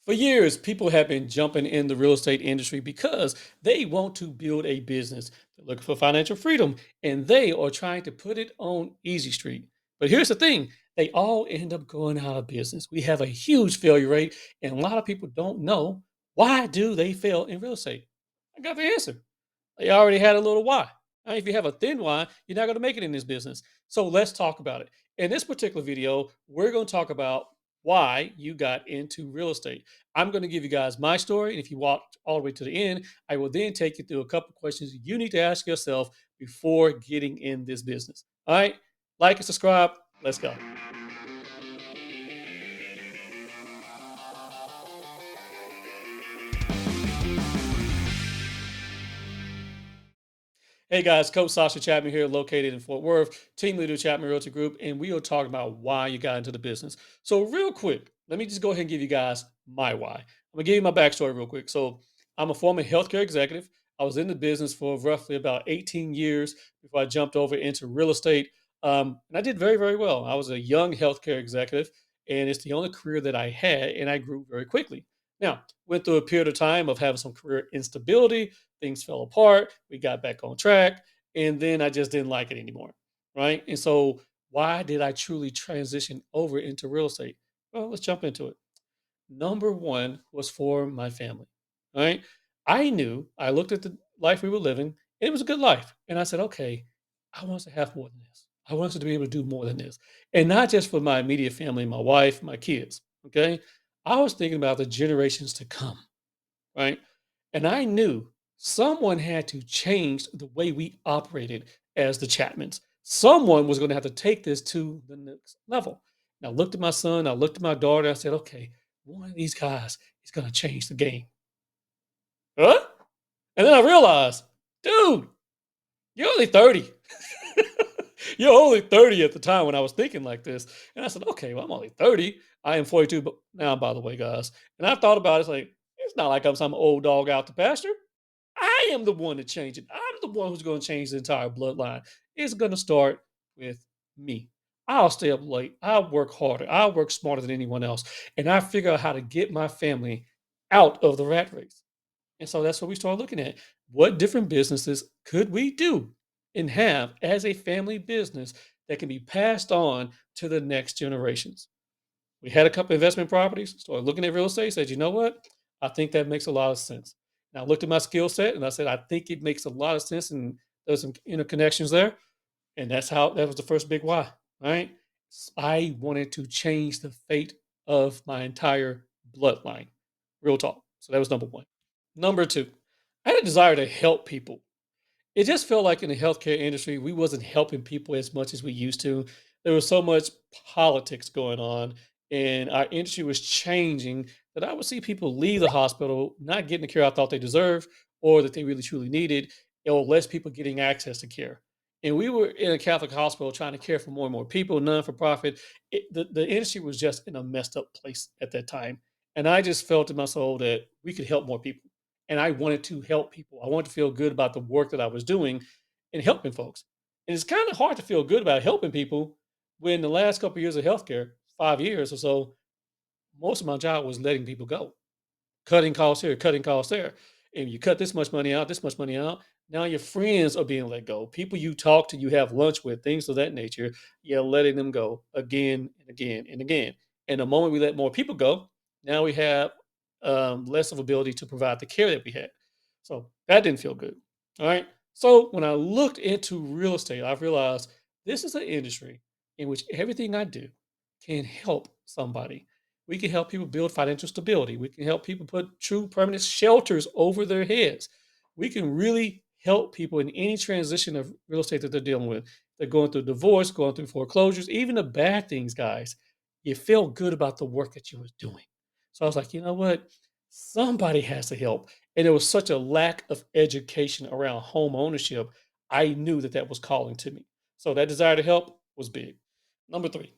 For years, people have been jumping in the real estate industry because they want to build a business. They're looking for financial freedom and they are trying to put it on easy street. But here's the thing, they all end up going out of business. We have a huge failure rate, and a lot of people don't know why do they fail in real estate. I got the answer. They already had a little why. Now, if you have a thin why, you're not going to make it in this business. So let's talk about it. In this particular video, we're going to talk about why you got into real estate. I'm going to give you guys my story. And if you walk all the way to the end, I will then take you through a couple questions you need to ask yourself before getting in this business. All right. Like and subscribe. Let's go. Hey guys, Coach Sascha Chatman here, located in Fort Worth, team leader of Chatman Realty Group, and we are talking about why you got into the business. So, real quick, let me just go ahead and give you guys my why. I'm gonna give you my backstory real quick. So, I'm a former healthcare executive. I was in the business for roughly about 18 years before I jumped over into real estate, and I did very, very well. I was a young healthcare executive, and it's the only career that I had, and I grew very quickly. Now, went through a period of time of having some career instability. Things fell apart. We got back on track. And then I just didn't like it anymore. Right. And so, why did I truly transition over into real estate? Well, let's jump into it. Number one was for my family. All right. I knew, I looked at the life we were living, and it was a good life. And I said, okay, I want us to have more than this. I want us to be able to do more than this. And not just for my immediate family, my wife, my kids. Okay. I was thinking about the generations to come, right? And I knew someone had to change the way we operated as the Chatmans. Someone was going to have to take this to the next level. And I looked at my son, I looked at my daughter, I said, okay, one of these guys is going to change the game. Huh? And then I realized, dude, you're only 30. You're only 30 at the time when I was thinking like this. And I said, okay, well, I'm only 30. I am 42 but now, by the way, guys. And I thought about it, it's like, it's not like I'm some old dog out the pasture. I am the one to change it. I'm the one who's going to change the entire bloodline. It's going to start with me. I'll stay up late. I'll work harder. I'll work smarter than anyone else. And I figure out how to get my family out of the rat race. And so that's what we started looking at. What different businesses could we do and have as a family business that can be passed on to the next generations? We had a couple investment properties, started looking at real estate, said, you know what? I think that makes a lot of sense. And I looked at my skill set and I said, I think it makes a lot of sense. And there's some interconnections there. And that's how that was the first big why, right? I wanted to change the fate of my entire bloodline. Real talk. So that was number one. Number two, I had a desire to help people. It just felt like in the healthcare industry, we wasn't helping people as much as we used to. There was so much politics going on, and our industry was changing that I would see people leave the hospital not getting the care I thought they deserved or that they really truly needed, or less people getting access to care. And we were in a Catholic hospital trying to care for more and more people, non for profit. The industry was just in a messed up place at that time. And I just felt in my soul that we could help more people and I wanted to help people. I wanted to feel good about the work that I was doing and helping folks. And it's kind of hard to feel good about helping people when the last couple of years of healthcare, 5 years or so, most of my job was letting people go, cutting costs here, cutting costs there. And you cut this much money out, this much money out. Now your friends are being let go. People you talk to, you have lunch with, things of that nature, you're letting them go again and again and again. And the moment we let more people go, now we have less of ability to provide the care that we had. So that didn't feel good. All right. So when I looked into real estate, I realized this is an industry in which everything I do can help somebody. We can help people build financial stability. We can help people put true permanent shelters over their heads. We can really help people in any transition of real estate that they're dealing with. They're going through divorce, going through foreclosures, even the bad things, guys. You feel good about the work that you were doing. So I was like, you know what? Somebody has to help. And there was such a lack of education around home ownership. I knew that that was calling to me. So that desire to help was big. Number three,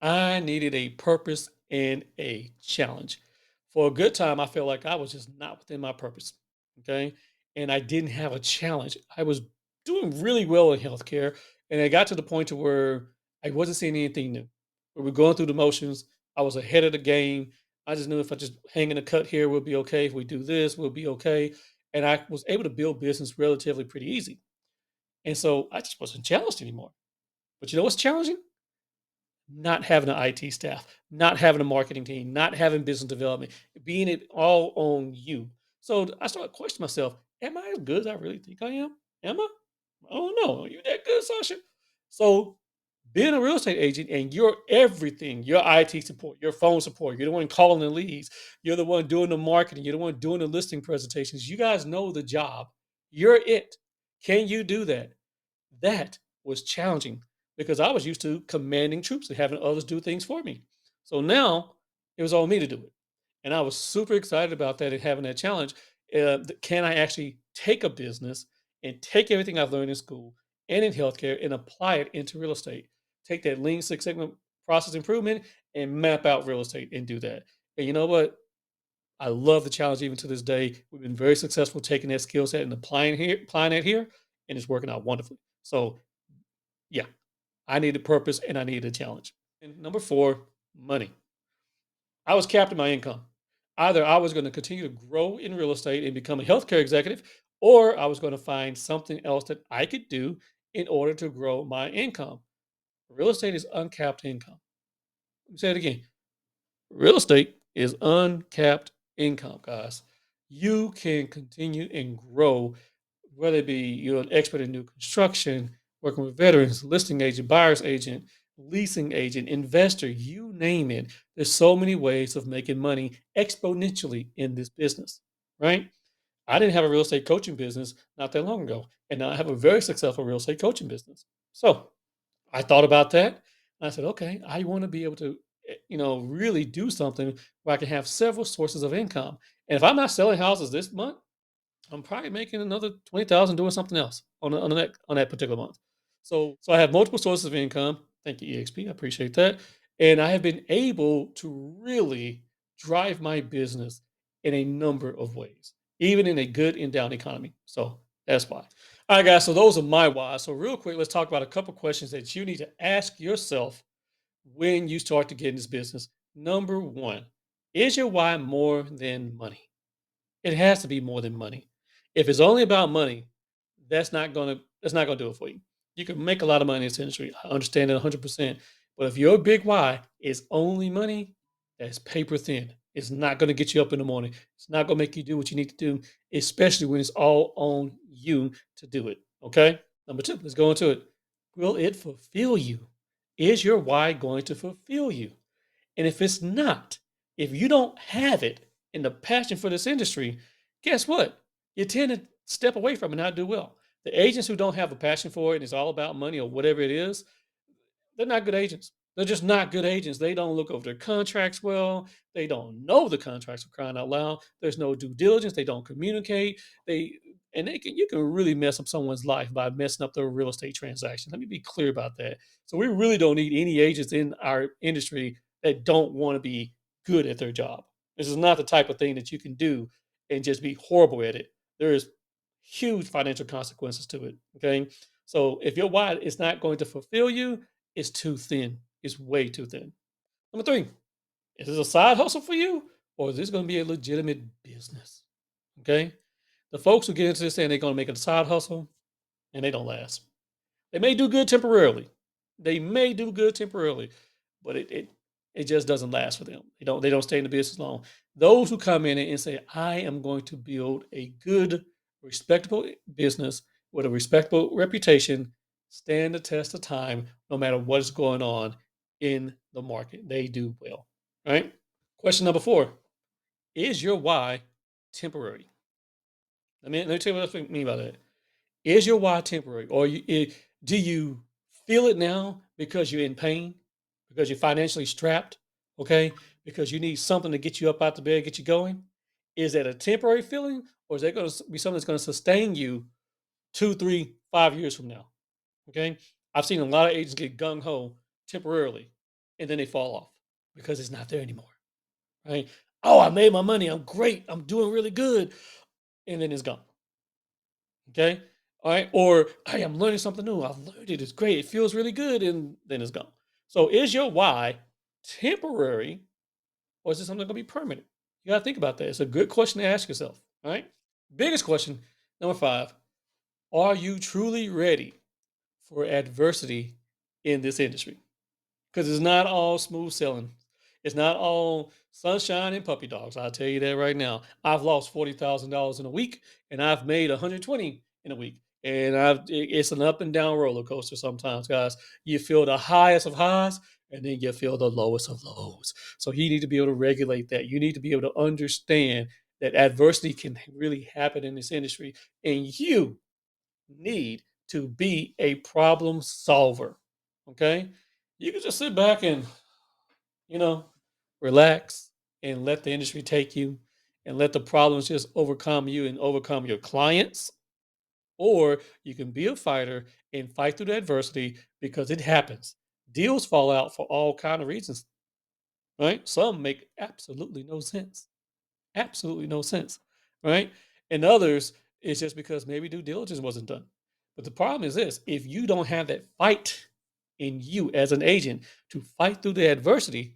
I needed a purpose and a challenge. For a good time, I felt like I was just not within my purpose. Okay. And I didn't have a challenge. I was doing really well in healthcare. And it got to the point to where I wasn't seeing anything new. We were going through the motions. I was ahead of the game. I just knew if I just hang in a cut here, we'll be okay. If we do this, we'll be okay. And I was able to build business relatively pretty easy. And so I just wasn't challenged anymore. But you know what's challenging? Not having an IT staff, not having a marketing team, not having business development, being it all on you. So I started questioning myself, am I as good as I really think I am? Am I? I don't know. Are you that good, Sasha? So being a real estate agent and you're everything, your IT support, your phone support, you're the one calling the leads, you're the one doing the marketing, you're the one doing the listing presentations. You guys know the job. You're it. Can you do that? That was challenging because I was used to commanding troops and having others do things for me. So now it was all me to do it. And I was super excited about that and having that challenge. Can I actually take a business and take everything I've learned in school and in healthcare and apply it into real estate? Take that Lean Six Sigma process improvement and map out real estate and do that. And you know what? I love the challenge even to this day. We've been very successful taking that skill set and applying it here, and it's working out wonderfully. So yeah, I needed purpose and I needed a challenge. And number four, money. I was capped in my income. Either I was going to continue to grow in real estate and become a healthcare executive, or I was going to find something else that I could do in order to grow my income. Real estate is uncapped income. Let me say it again. Real estate is uncapped income, guys. You can continue and grow, whether it be you're an expert in new construction, working with veterans, listing agent, buyer's agent, leasing agent, investor, you name it. There's so many ways of making money exponentially in this business, right? I didn't have a real estate coaching business not that long ago, and now I have a very successful real estate coaching business. So I thought about that. And I said, okay, I want to be able to, really do something where I can have several sources of income. And if I'm not selling houses this month, I'm probably making another 20,000 doing something else on that particular month. So I have multiple sources of income. Thank you, EXP. I appreciate that. And I have been able to really drive my business in a number of ways, even in a good and down economy. So that's why. All right, guys. So those are my whys. So real quick, let's talk about a couple questions that you need to ask yourself when you start to get in this business. Number one, is your why more than money? It has to be more than money. If it's only about money, that's not gonna do it for you. You can make a lot of money in this industry. I understand it 100%. But if your big why is only money, that's paper thin. It's not gonna get you up in the morning. It's not gonna make you do what you need to do, especially when it's all on you to do it. Okay. Number two, let's go into it. Will it fulfill you? Is your why going to fulfill you? And if it's not, if you don't have it in the passion for this industry, guess what? You tend to step away from it and not do well. The agents who don't have a passion for it and it's all about money or whatever it is, they're not good agents. They're just not good agents. They don't look over their contracts well. They don't know the contracts for crying out loud. There's no due diligence. They don't communicate. You can really mess up someone's life by messing up their real estate transaction. Let me be clear about that. So we really don't need any agents in our industry that don't want to be good at their job. This is not the type of thing that you can do and just be horrible at it. There is huge financial consequences to it. Okay. So if your why is not going to fulfill you, it's too thin. It's way too thin. Number three, is this a side hustle for you or is this going to be a legitimate business? Okay. The folks who get into this saying they're going to make it a side hustle and they don't last. They may do good temporarily. They may do good temporarily, but it just doesn't last for them. They don't stay in the business long. Those who come in and say, I am going to build a good, respectable business with a respectable reputation, stand the test of time, no matter what is going on in the market. They do well. Right? Question number four. Is your why temporary? Let me tell you what I mean by that. Is your why temporary, or do you feel it now because you're in pain, because you're financially strapped, okay? Because you need something to get you up out the bed, get you going? Is that a temporary feeling, or is that going to be something that's going to sustain you 2, 3, 5 years from now? Okay, I've seen a lot of agents get gung ho temporarily, and then they fall off because it's not there anymore, right? Oh, I made my money. I'm great. I'm doing really good, and then it's gone. Okay. All right. Or, hey, I'm learning something new. I've learned it. It's great. It feels really good. And then it's gone. So is your why temporary or is it something going to be permanent? You got to think about that. It's a good question to ask yourself. All right. Biggest question, number five: are you truly ready for adversity in this industry? Because it's not all smooth sailing. It's not all sunshine and puppy dogs. I'll tell you that right now. I've lost $40,000 in a week, and I've made 120 in a week. And it's an up and down roller coaster sometimes, guys. You feel the highest of highs, and then you feel the lowest of lows. So you need to be able to regulate that. You need to be able to understand that adversity can really happen in this industry, and you need to be a problem solver. Okay? You can just sit back and, you know, relax and let the industry take you and let the problems just overcome you and overcome your clients. Or you can be a fighter and fight through the adversity because it happens. Deals fall out for all kind of reasons, right? Some make absolutely no sense. Absolutely no sense, right? And others, it's just because maybe due diligence wasn't done. But the problem is this: if you don't have that fight in you as an agent to fight through the adversity,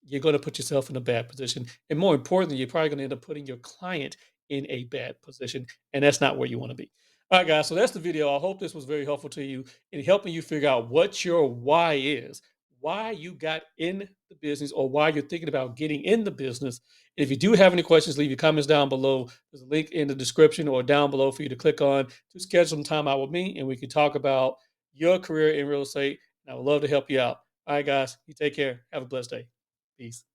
you're going to put yourself in a bad position. And more importantly, you're probably going to end up putting your client in a bad position. And that's not where you want to be. All right, guys. So that's the video. I hope this was very helpful to you in helping you figure out what your why is, why you got in the business, or why you're thinking about getting in the business. If you do have any questions, leave your comments down below. There's a link in the description or down below for you to click on to schedule some time out with me, and we can talk about your career in real estate. And I would love to help you out. All right, guys. You take care. Have a blessed day. Peace.